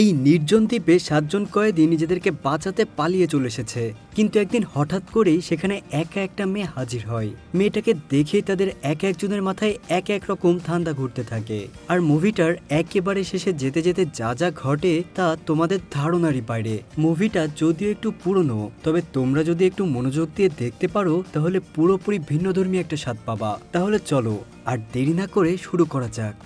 এই নির্জন দ্বীপে ৭ জন কয়েদি নিজেদেরকে বাঁচাতে পালিয়ে চলে এসেছে, কিন্তু একদিন হঠাৎ করেই সেখানে একা একটা মেয়ে হাজির হয়। মেয়েটাকে দেখেই তাদের এক একজনের মাথায় এক এক রকম ধান্দা ঘুরতে থাকে। আর মুভিটার একেবারে শেষে যেতে যেতে যা যা ঘটে তা তোমাদের ধারণারই বাইরে। মুভিটা যদিও একটু পুরনো, তবে তোমরা যদি একটু মনোযোগ দিয়ে দেখতে পারো তাহলে পুরোপুরি ভিন্নধর্মী একটা স্বাদ পাবা। তাহলে চলো আর দেরি না করে শুরু করা যাক।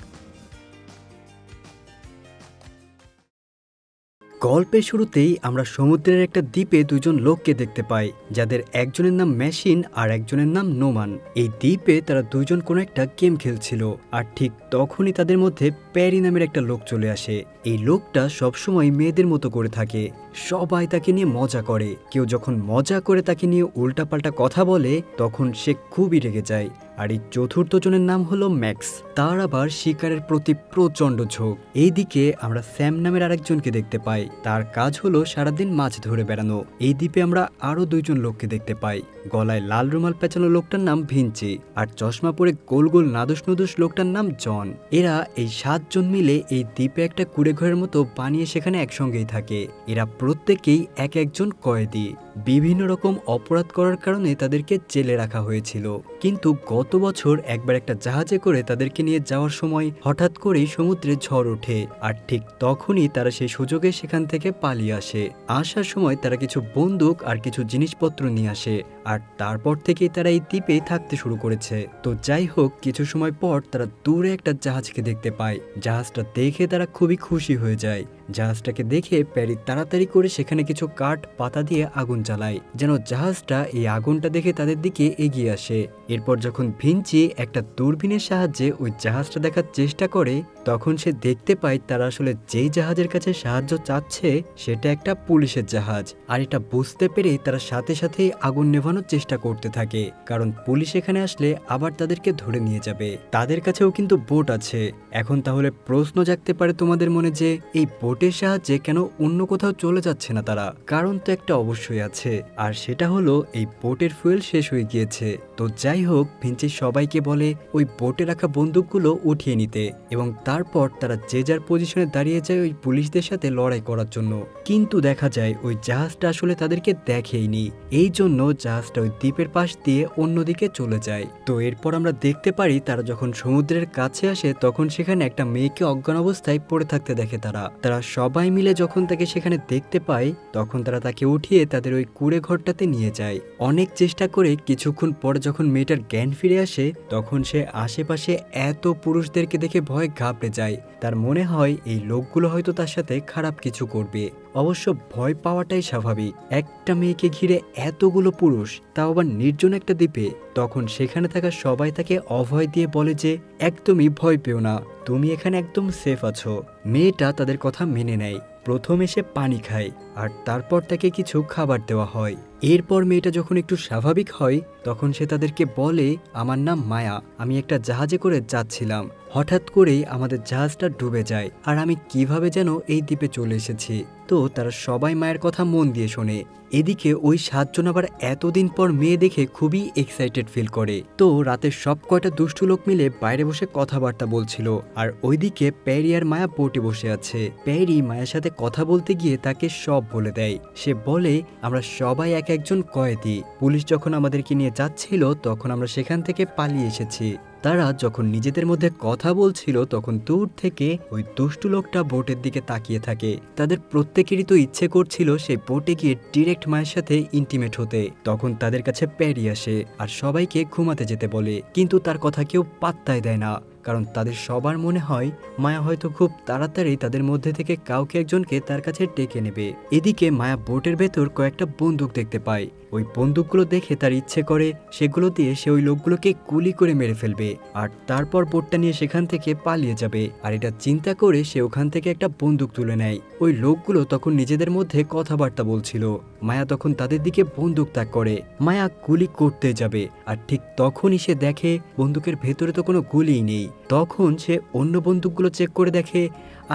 গল্পের শুরুতেই আমরা সমুদ্রের একটা দ্বীপে দুজন লোককে দেখতে পাই, যাদের একজনের নাম মেশিন আর একজনের নাম নোমান। এই দ্বীপে তারা দুজন কোনো একটা গেম খেলছিল, আর ঠিক তখনই তাদের মধ্যে প্যারি নামের একটা লোক চলে আসে। এই লোকটা সবসময় মেয়েদের মতো করে থাকে, সবাই তাকে নিয়ে মজা করে। কেউ যখন মজা করে তাকে নিয়ে উল্টাপাল্টা কথা বলে তখন সে খুবই রেগে যায়। আর এই চতুর্থ জনের নাম হলো ম্যাক্স, তার আবার শিকারের প্রতি প্রচন্ড ঝোঁক। এইদিকে আমরা স্যাম নামের আরেকজনকে দেখতে পাই, তার কাজ হলো সারাদিন মাছ ধরে বেড়ানো। এই দ্বীপে আমরা আরো দুইজন লোককে দেখতে পাই, গলায় লাল রুমাল পেঁচানো লোকটার নাম ভিঞ্চি, আর চশমা পরে গোল গোল নাদুস নুদুস লোকটার নাম জন। এরা এই ৭ জন মিলে এই দ্বীপে একটা কুড়ে ঘরের মতো বানিয়ে সেখানে একসঙ্গেই থাকে। এরা প্রত্যেকেই এক একজন কয়েদি। বিভিন্ন রকম অপরাধ করার কারণে তাদেরকে জেলে রাখা হয়েছিল, কিন্তু গত বছর একবার একটা জাহাজে করে তাদেরকে নিয়ে যাওয়ার সময় হঠাৎ করেই সমুদ্রে ঝড় ওঠে, আর ঠিক তখনই তারা সেই সুযোগে সেখান থেকে পালিয়ে আসে। আসার সময় তারা কিছু বন্দুক আর কিছু জিনিসপত্র নিয়ে আসে, আর তারপর থেকেই তারা এই দ্বীপে থাকতে শুরু করেছে। তো যাই হোক, কিছু সময় পর তারা দূরে একটা জাহাজকে দেখতে পায়। জাহাজটা দেখে তারা খুবই খুশি হয়ে যায়। জাহাজটাকে দেখে প্যারি তাড়াতাড়ি করে সেখানে কিছু কাঠ পাতা দিয়ে আগুন জ্বালায়, যেন জাহাজটা এই আগুনটা দেখে তাদের দিকে এগিয়ে আসে। এরপর যখন ভিঞ্চি একটা দূরবীনের সাহায্যে ওই জাহাজটা দেখার চেষ্টা করে, তখন সে দেখতে পায় তারা আসলে যেই জাহাজের কাছে সাহায্য চাচ্ছে সেটা একটা পুলিশের জাহাজ। আর এটা বুঝতে পেরেই তারা সাথে সাথেই আগুন নেভানোর চেষ্টা করতে থাকে, কারণ পুলিশ এখানে আসলে আবার তাদেরকে ধরে নিয়ে যাবে। তাদের কাছেও কিন্তু বোট আছে। এখন তাহলে প্রশ্ন জাগতে পারে তোমাদের মনে যে এই বোটের সাহায্যে কেন অন্য কোথাও চলে যাচ্ছে না তারা? কারণ তো একটা অবশ্যই আছে, আর সেটা হলো এই বোটের ফুয়েল শেষ হয়ে গিয়েছে। তো যাই হোক, ভিঞ্চি সবাইকে বলে ওই বোটে রাখা বন্দুকগুলো উঠিয়ে নিতে, এবং তারপর তারা যে যার পজিশনে দাঁড়িয়ে যায় ওই পুলিশদের সাথে লড়াই করার জন্য। কিন্তু দেখা যায় ওই জাহাজটা আসলে তাদেরকে দেখেইনি, এই জন্য জাহাজটা ওই দ্বীপের পাশ দিয়ে অন্যদিকে চলে যায়। তো এরপর আমরা দেখতে পারি তারা যখন সমুদ্রের কাছে আসে তখন সেখানে একটা মেয়েকে অজ্ঞান অবস্থায় পড়ে থাকতে দেখে। তারা সবাই মিলে যখন তাকে সেখানে দেখতে পায় তখন তারা তাকে উঠিয়ে তাদের ওই কুড়ে ঘরটাতে নিয়ে যায়। অনেক চেষ্টা করে কিছুক্ষণ পর যখন মেয়েটার জ্ঞান ফিরে আসে তখন সে আশেপাশে এত পুরুষদেরকে দেখে ভয় ঘাবড়ে যায়। তার মনে হয় এই লোকগুলো হয়তো তার সাথে খারাপ কিছু করবে। অবশ্য ভয় পাওয়াটাই স্বাভাবিক, একটা মেয়েকে ঘিরে এতগুলো পুরুষ, তাও আবার নির্জন একটা দ্বীপে। তখন সেখানে থাকা সবাই তাকে অভয় দিয়ে বলে যে একদমই ভয় পেও না, তুমি এখানে একদম সেফ আছো। মেয়েটা তাদের কথা মেনে নেয়। প্রথমে সে পানি খায়, আর তারপর তাকে কিছু খাবার দেওয়া হয়। এরপর মেয়েটা যখন একটু স্বাভাবিক হয় তখন সে তাদেরকে বলে, আমার নাম মায়া, আমি একটা জাহাজে করে যাচ্ছিলাম, হঠাৎ করেই আমাদের জাহাজটা ডুবে যায়, আর আমি কিভাবে যেন এই দ্বীপে চলে এসেছি। তো তারা সবাই মায়ের কথা মন দিয়ে শোনে। এদিকে ওই ৭ জন আবার এতদিন পর মেয়ে দেখে খুবই এক্সাইটেড ফিল করে। তো রাতের সব কয়টা দুষ্টু লোক মিলে বাইরে বসে কথাবার্তা বলছিল, আর ওইদিকে প্যারি আর মায়া বোটে বসে আছে। প্যারি মায়ের সাথে কথা বলতে গিয়ে তাকে সব বলে দেয়। সে বলে, আমরা সবাই এক একজন কয়েদি, পুলিশ যখন আমাদেরকে নিয়ে যাচ্ছিল তখন আমরা সেখান থেকে পালিয়ে এসেছি। তারা যখন নিজেদের মধ্যে কথা বলছিল তখন দূর থেকে ওই দুষ্টু লোকটা বোটের দিকে তাকিয়ে থাকে। তাদের প্রত্যেকেরই তো ইচ্ছে করছিল সেই বোটে গিয়ে ডিরেক্ট মায়ের সাথে ইন্টিমেট হতে। তখন তাদের কাছে প্যারি আসে আর সবাইকে ঘুমাতে যেতে বলে, কিন্তু তার কথা কেউ পাত্তাই দেয় না, কারণ তাদের সবার মনে হয় মায়া হয়তো খুব তাড়াতাড়ি তাদের মধ্যে থেকে কাউকে একজনকে তার কাছে ডেকে নেবে। এদিকে মায়া বোটের ভেতর কয়েকটা বন্দুক দেখতে পায়। ওই বন্দুকগুলো দেখে তার ইচ্ছে করে সেগুলো দিয়ে সে ওই লোকগুলোকে গুলি করে মেরে ফেলবে, আর তারপর বোটটা নিয়ে সেখান থেকে পালিয়ে যাবে। আর এটা চিন্তা করে সে ওখান থেকে একটা বন্দুক তুলে নেয়। ওই লোকগুলো তখন নিজেদের মধ্যে কথাবার্তা বলছিল। মায়া তখন তাদের দিকে বন্দুক তাক করে। মায়া গুলি করতে যাবে, আর ঠিক তখনই সে দেখে বন্দুকের ভেতরে তো কোনো গুলিই নেই। তখন সে অন্য বন্দুকগুলো চেক করে দেখে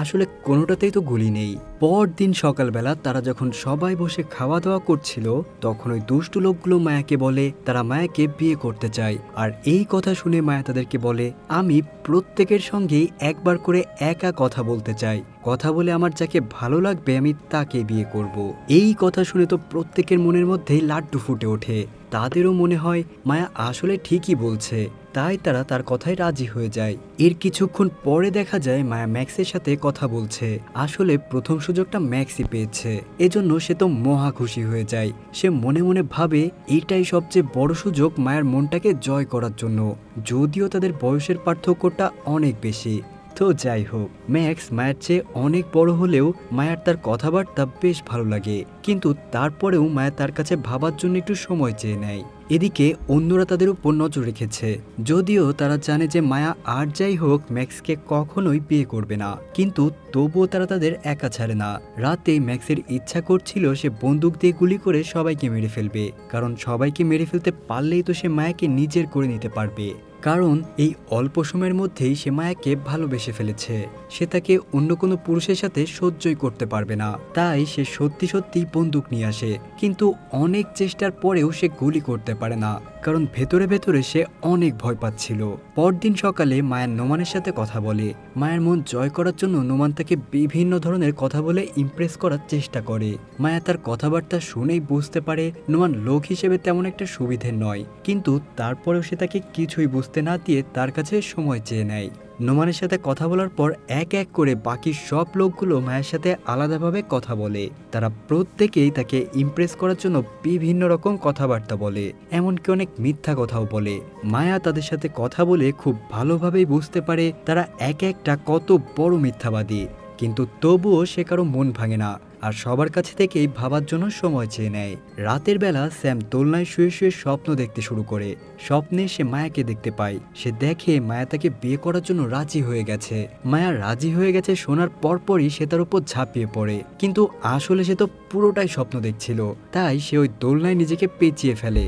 আসলে কোনোটাতেই তো গুলি নেই। পরদিন সকালবেলা তারা যখন সবাই বসে খাওয়া দাওয়া করছিল, তখন ওই দুষ্টু লোকগুলো মায়াকে বলে তারা মায়াকে বিয়ে করতে চায়। আর এই কথা শুনে মায়া তাদেরকে বলে, আমি প্রত্যেকের সঙ্গেই একবার করে একা কথা বলতে চাই, কথা বলে আমার যাকে ভালো লাগবে আমি তাকে বিয়ে করব। এই কথা শুনে তো প্রত্যেকের মনের মধ্যেই লাড্ডু ফুটে ওঠে। তাদেরও মনে হয় মায়া আসলে ঠিকই বলছে, তাই তারা তার কথায় রাজি হয়ে যায়। এর কিছুক্ষণ পরে দেখা যায় মায়া ম্যাক্সের সাথে কথা বলছে। আসলে প্রথম সুযোগটা ম্যাক্সই পেয়েছে, এজন্য সে তো মহা খুশি হয়ে যায়। সে মনে মনে ভাবে এটাই সবচেয়ে বড় সুযোগ মায়ের মনটাকে জয় করার জন্য, যদিও তাদের বয়সের পার্থক্যটা অনেক বেশি। তো যাই হোক, ম্যাক্স মায়ের চেয়ে অনেক বড় হলেও মায়ার তার কথাবার্তা বেশ ভালো লাগে, কিন্তু তারপরেও মায়া তার কাছে ভাবার জন্য একটু সময় চেয়ে নেয়। এদিকে অন্যরা তাদের উপর নজর রেখেছে, যদিও তারা জানে যে মায়া আর যাই হোক ম্যাক্সকে কখনোই বিয়ে করবে না, কিন্তু তবুও তারা তাদের একা ছাড়ে না। রাতে ম্যাক্সের ইচ্ছা করছিল সে বন্দুক দিয়ে গুলি করে সবাইকে মেরে ফেলবে, কারণ সবাইকে মেরে ফেলতে পারলেই তো সে মায়াকে নিজের করে নিতে পারবে। কারণ এই অল্প সময়ের মধ্যেই সে মায়াকে ভালোবেসে ফেলেছে, সে তাকে অন্য কোনো পুরুষের সাথে সহ্যই করতে পারবে না। তাই সে সত্যি সত্যি বন্দুক নিয়ে আসে, কিন্তু অনেক চেষ্টার পরেও সে গুলি করতে পারে না, কারণ ভেতরে ভেতরে সে অনেক ভয় পাচ্ছিল। পরদিন সকালে মায়া নোমানের সাথে কথা বলে। মায়ের মন জয় করার জন্য নোমান তাকে বিভিন্ন ধরনের কথা বলে ইমপ্রেস করার চেষ্টা করে। মায়া তার কথাবার্তা শুনেই বুঝতে পারে নোমান লোক হিসেবে তেমন একটা সুবিধের নয়, কিন্তু তারপরেও সে তাকে কিছুই বুঝতে না দিয়ে তার কাছে সময় চেয়ে নেয়। নোমানের সাথে কথা বলার পর এক এক করে বাকি সব লোকগুলো মায়ের সাথে আলাদাভাবে কথা বলে। তারা প্রত্যেকেই তাকে ইমপ্রেস করার জন্য বিভিন্ন রকম কথাবার্তা বলে, এমনকি অনেক মিথ্যা কথাও বলে। মায়া তাদের সাথে কথা বলে খুব ভালোভাবেই বুঝতে পারে তারা এক একটা কত বড় মিথ্যাবাদী, কিন্তু তবুও সে কারো মন ভাঙে না আর সবার কাছে থেকেই ভাবার জন্য সময় চেয়ে নেয়। রাতের বেলা স্যাম দোলনায় শুয়ে শুয়ে স্বপ্ন দেখতে শুরু করে। স্বপ্নে সে মায়াকে দেখতে পায়। সে দেখে মায়া তাকে বিয়ে করার জন্য রাজি হয়ে গেছে। মায়া রাজি হয়ে গেছে শোনার পরপরই সে তার উপর ঝাঁপিয়ে পড়ে, কিন্তু আসলে সে তো পুরোটাই স্বপ্ন দেখছিল। তাই সে ওই দোলনায় নিজেকে পেঁচিয়ে ফেলে,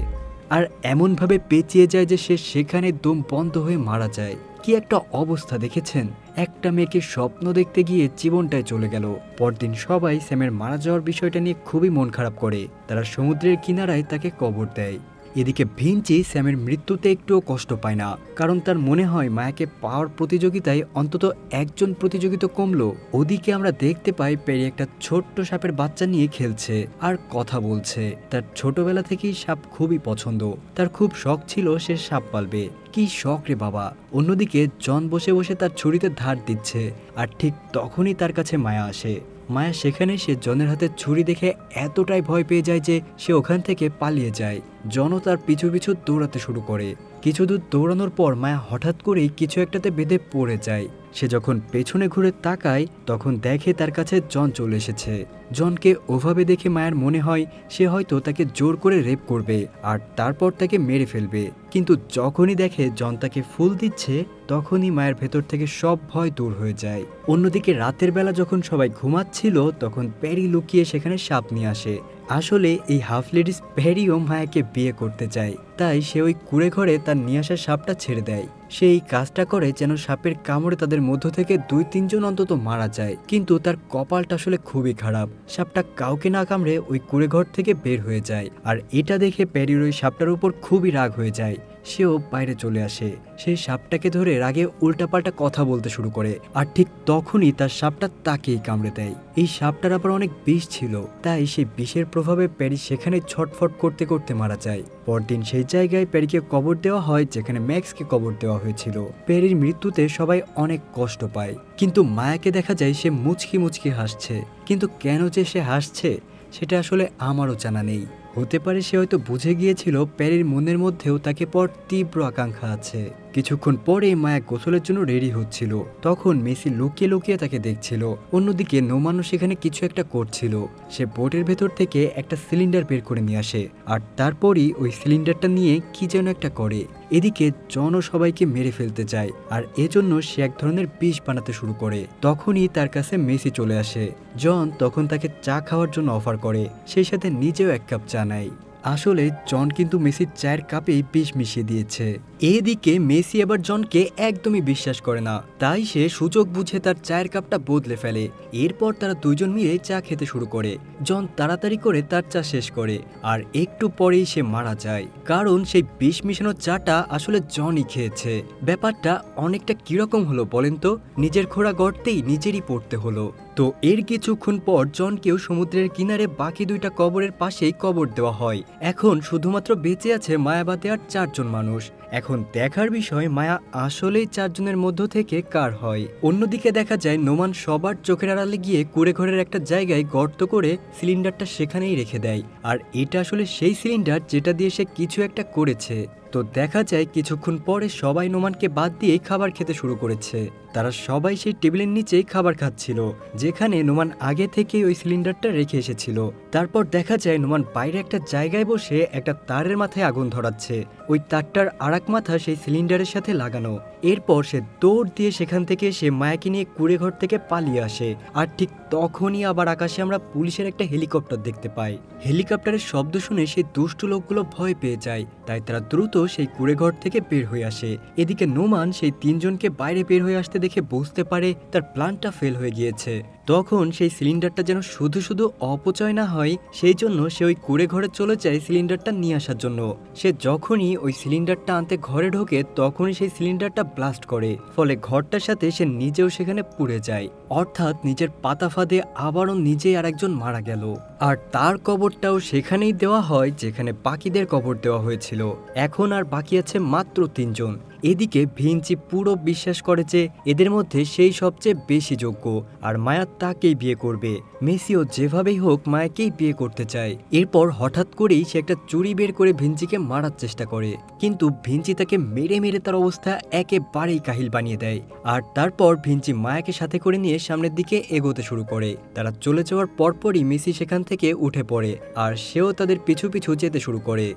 আর এমনভাবে পেঁচিয়ে যায় যে সে সেখানে দম বন্ধ হয়ে মারা যায়। কি একটা অবস্থা দেখেছেন, একটা মেয়েকে স্বপ্ন দেখতে গিয়ে জীবনটাই চলে গেল। পরদিন সবাই স্যামের মারা যাওয়ার বিষয়টা নিয়ে খুবই মন খারাপ করে। তারা সমুদ্রের কিনারায় তাকে কবর দেয়। এদিকে ভিঞ্চি স্যামের মৃত্যুতে একটুও কষ্ট পায় না, কারণ তার মনে হয় মায়াকে পাওয়ার প্রতিযোগিতায় অন্তত একজন প্রতিযোগিতা কমলো। ওদিকে আমরা দেখতে পাই পেরি একটা ছোট্ট সাপের বাচ্চা নিয়ে খেলছে আর কথা বলছে। তার ছোটবেলা থেকেই সাপ খুবই পছন্দ, তার খুব শখ ছিল সে সাপ পালবে। কি শখ রে বাবা। অন্যদিকে জন বসে বসে তার ছুরিতে ধার দিচ্ছে, আর ঠিক তখনই তার কাছে মায়া আসে। মায়া সেখানে সে জনের হাতে ছুরি দেখে এতটাই ভয় পেয়ে যায় যে সে ওখান থেকে পালিয়ে যায়। জনও তার পিছু পিছু দৌড়াতে শুরু করে। কিছু দূর দৌড়ানোর পর মায়া হঠাৎ করেই কিছু একটাতে বেঁধে পড়ে যায়। সে যখন পেছনে ঘুরে তাকায় তখন দেখে তার কাছে জন চলে এসেছে। জনকে ওভাবে দেখে মায়ের মনে হয় সে হয়তো তাকে জোর করে রেপ করবে আর তারপর তাকে মেরে ফেলবে, কিন্তু যখনই দেখে জন তাকে ফুল দিচ্ছে তখনই মায়ের ভেতর থেকে সব ভয় দূর হয়ে যায়। অন্যদিকে রাতের বেলা যখন সবাই ঘুমাচ্ছিল তখন প্যারি লুকিয়ে সেখানে সাপ নিয়ে আসে। আসলে এই হাফ লেডিস প্যারিও মায়াকে বিয়ে করতে চায়, তাই সে ওই কুঁড়ে ঘরে তার নিয়ে আসা সাপটা ছেড়ে দেয়। সে এই কাজটা করে যেন সাপের কামড়ে তাদের মধ্য থেকে 2-3 জন অন্তত মারা যায়, কিন্তু তার কপালটা আসলে খুবই খারাপ। সাপটা কাউকে না কামড়ে ওই কুঁড়ে ঘর থেকে বের হয়ে যায়, আর এটা দেখে প্যারির ওই সাপটার উপর খুবই রাগ হয়ে যায়। সেও বাইরে চলে আসে। সেই সাপটাকে ধরে রাগে উল্টাপাল্টা কথা বলতে শুরু করে, আর ঠিক তখনই তার সাপটা তাকেই কামড়ে দেয়। এই সাপটার আবার অনেক বিষ ছিল, তাই সেই বিষের প্রভাবে প্যারি সেখানে ছটফট করতে করতে মারা যায়। পরদিন সেই জায়গায় প্যারিকে কবর দেওয়া হয় যেখানে ম্যাক্সকে কবর দেওয়া হয়েছিল। প্যারির মৃত্যুতে সবাই অনেক কষ্ট পায়, কিন্তু মায়াকে দেখা যায় সে মুচকি মুচকি হাসছে। কিন্তু কেন যে সে হাসছে সেটা আসলে আমারও জানা নেই। হতে পারে সে হয়তো বুঝে গিয়েছিল প্যারির মনের মধ্যেও তাকে পর তীব্র আকাঙ্ক্ষা আছে। কিছুক্ষণ পরে মায়া গোসলের জন্য রেডি হচ্ছিল, তখন মেসি লুকিয়ে লুকিয়ে তাকে দেখছিল। অন্যদিকে নোমানও সেখানে কিছু একটা করছিল। সে বোটের ভেতর থেকে একটা সিলিন্ডার বের করে নিয়ে আসে, আর তারপরই ওই সিলিন্ডারটা নিয়ে কি যেন একটা করে। এদিকে জনও সবাইকে মেরে ফেলতে চায়, আর এজন্য সে এক ধরনের বিষ বানাতে শুরু করে। তখনই তার কাছে মেসি চলে আসে। জন তখন তাকে চা খাওয়ার জন্য অফার করে, সেই সাথে নিজেও 1 কাপ চা নেয়। আসলে জন কিন্তু মেসির চায়ের কাপেই বিষ মিশিয়ে দিয়েছে। এদিকে মেসি এবার জনকে একদমই বিশ্বাস করে না, তাই সে সুযোগ বুঝে তার চায়ের কাপটা বদলে ফেলে। এরপর তারা দুজন মিলে চা খেতে শুরু করে। জন তাড়াতাড়ি করে তার চা শেষ করে, আর একটু পরেই সে মারা যায়, কারণ সেই বিষ মিশানো চাটা আসলে জনই খেয়েছে। ব্যাপারটা অনেকটা কিরকম হলো বলেন তো, নিজের খোঁড়া গর্তেই নিজেরই পড়তে হলো। তো এর কিছুক্ষণ পর জনকেও সমুদ্রের কিনারে বাকি দুইটা কবরের পাশেই কবর দেওয়া হয়। এখন শুধুমাত্র বেঁচে আছে মায়া বাদে আর 4 জন মানুষ। এখন দেখার বিষয় মায়া আসলেই 4 জনের মধ্য থেকে কার হয়। অন্যদিকে দেখা যায় নোমান সবার চোখের আড়ালে গিয়ে কুঁড়েঘরের একটা জায়গায় গর্ত করে সিলিন্ডারটা সেখানেই রেখে দেয়। আর এটা আসলে সেই সিলিন্ডার যেটা দিয়ে সে কিছু একটা করেছে। তো দেখা যায় কিছুক্ষণ পরে সবাই নোমানকে বাদ দিয়ে খাবার খেতে শুরু করেছে। তারা সবাই সেই টেবিলের নিচেই খাবার খাচ্ছিল, যেখানে নোমান আগে থেকেই ওই সিলিন্ডারটা রেখে এসেছিল। তারপর দেখা যায় নোমান বাইরে একটা জায়গায় বসে একটা তারের মাথায় আগুন ধরাচ্ছে। ওই তারটার আরেক মাথা সেই সিলিন্ডারের সাথে লাগানো। এরপর সে দৌড় দিয়ে সেখান থেকে সে মায়াকে নিয়ে কুঁড়েঘর থেকে পালিয়ে আসে। আর ঠিক তখনই আবার আকাশে আমরা পুলিশের একটা হেলিকপ্টার দেখতে পাই। হেলিকপ্টারের শব্দ শুনে সেই দুষ্ট লোকগুলো ভয় পেয়ে যায়, তাই তারা দ্রুত সেই কুঁড়েঘর থেকে বের হয়ে আসে। এদিকে নোমান সেই 3 জনকে বাইরে বের হয়ে আসতে দেখে বুঝতে পারে তার প্ল্যানটা ফেল হয়ে গিয়েছে। তখন সেই সিলিন্ডারটা যেন শুধু শুধু অপচয় না হয়, সেই জন্য সে ওই কুঁড়েঘরে চলে যায় সিলিন্ডারটা নিয়ে আসার জন্য। সে যখনই ওই সিলিন্ডারটা আনতে ঘরে ঢোকে তখনই সেই সিলিন্ডারটা ব্লাস্ট করে, ফলে ঘরটার সাথে সে নিজেও সেখানে পুড়ে যায়। অর্থাৎ নিজের পাতা ফাঁদে আবারও নিজেই আরেকজন মারা গেল। আর তার কবরটাও সেখানেই দেওয়া হয় যেখানে বাকিদের কবর দেওয়া হয়েছিল। এখন আর বাকি আছে মাত্র 3 জন। এদিকে ভিঞ্চি পুরো বিশ্বাস করে যে এদের মধ্যে সেই সবচেয়ে বেশি যোগ্য, আর মায়া তাকেই বিয়ে করবে। মেসিও যেভাবেই হোক মায়াকেই বিয়ে করতে চায়। এরপর হঠাৎ করেই সে একটা চুরি বের করে ভিঞ্চিকে মারার চেষ্টা করে, কিন্তু ভিঞ্চি তাকে মেরে মেরে তার অবস্থা একেবারেই কাহিল বানিয়ে দেয়। আর তারপর ভিঞ্চি মায়াকে সাথে করে নিয়ে সামনের দিকে এগোতে শুরু করে। তারা চলে যাওয়ার পরপরই মেসি সেখান থেকে উঠে পড়ে, আর সেও তাদের পিছু পিছু যেতে শুরু করে।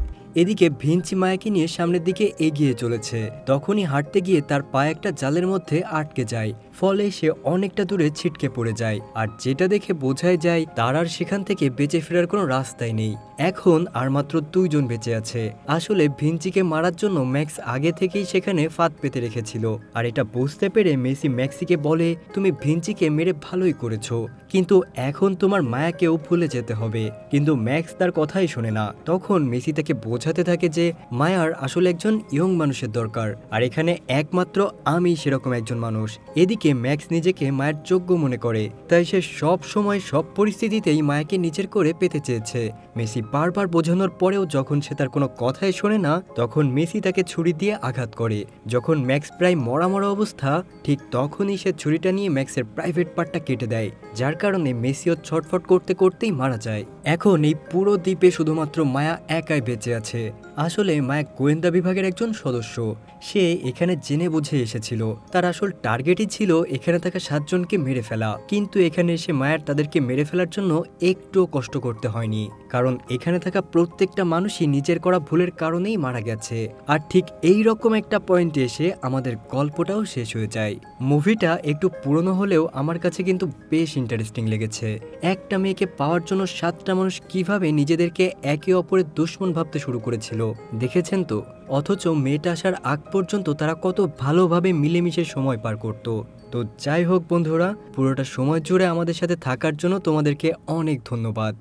এদিকে ভিঞ্চি মায়াকে নিয়ে সামনের দিকে এগিয়ে চলেছে। তখনই হাঁটতে গিয়ে তার পা একটা জালের মধ্যে আটকে যায়, ফলে সে অনেকটা দূরে ছিটকে পড়ে যায়। আর যেটা দেখে বোঝাই যায় তার আর সেখান থেকে বেঁচে ফেরার কোনো রাস্তাই নেই। এখন আর মাত্র 2 জন বেঁচে আছে। আসলে ভিঞ্চিকে মারার জন্য ম্যাক্স আগে থেকেই সেখানে ফাঁদ পেতে রেখেছিল। আর এটা বুঝতে পেরে মেসি ম্যাক্সিকে বলে, তুমি ভিঞ্চিকে মেরে ভালোই করেছো, কিন্তু এখন তোমার মায়াকেও ভুলে যেতে হবে। কিন্তু ম্যাক্স তার কথাই শোনে না। তখন মেসি তাকে বোঝাতে থাকে যে মায়ার আসলে একজন ইয়ং মানুষের দরকার, আর এখানে একমাত্র আমি সেরকম একজন মানুষ। এদিকে ম্যাক্স নিজেকে মায়ের যোগ্য মনে করে, তাই সে সব সময় সব পরিস্থিতিতেই মায়াকে নিজের করে পেতে চেয়েছে। মেসি বারবার বোঝানোর পরেও যখন সে তার কোনো কথাই শোনে না, তখন মেসি তাকে ছুরি দিয়ে আঘাত করে। যখন ম্যাক্স প্রায় মরা মরা অবস্থা, ঠিক তখনই সে ছুরিটা নিয়ে ম্যাক্সের প্রাইভেট পার্টটা কেটে দেয়, যার কারণে মেসিও ছটফট করতে করতেই মারা যায়। এখন এই পুরো দ্বীপে শুধুমাত্র মায়া একাই বেঁচে আছে। আসলে মায়া গোয়েন্দা বিভাগের একজন সদস্য। সে এখানে জেনে বুঝে এসেছিল। তার আসল টার্গেটই ছিল এখানে থাকা 7 জনকে মেরে ফেলা, কিন্তু এখানে এসে মায়ার তাদেরকে মেরে ফেলার জন্য একটুও কষ্ট করতে হয়নি, কারণ এখানে থাকা প্রত্যেকটা মানুষই নিজের করা ভুলের কারণেই মারা গেছে। আর ঠিক এই রকম একটা পয়েন্টে এসে আমাদের গল্পটাও শেষ হয়ে যায়। মুভিটা একটু পুরনো হলেও আমার কাছে কিন্তু বেশ ইন্টারেস্টিং লেগেছে। একটা মেয়েকে পাওয়ার জন্য 7টা মানুষ কিভাবে নিজেদেরকে একে অপরের দুশমন ভাবতে শুরু করেছিল দেখেছেন তো। অথচ মেয়েটা আসার আগ পর্যন্ত তারা কত ভালোভাবে মিলেমিশে সময় পার করত। তো যাই হোক বন্ধুরা, পুরোটা সময় জুড়ে আমাদের সাথে থাকার জন্য তোমাদেরকে অনেক ধন্যবাদ।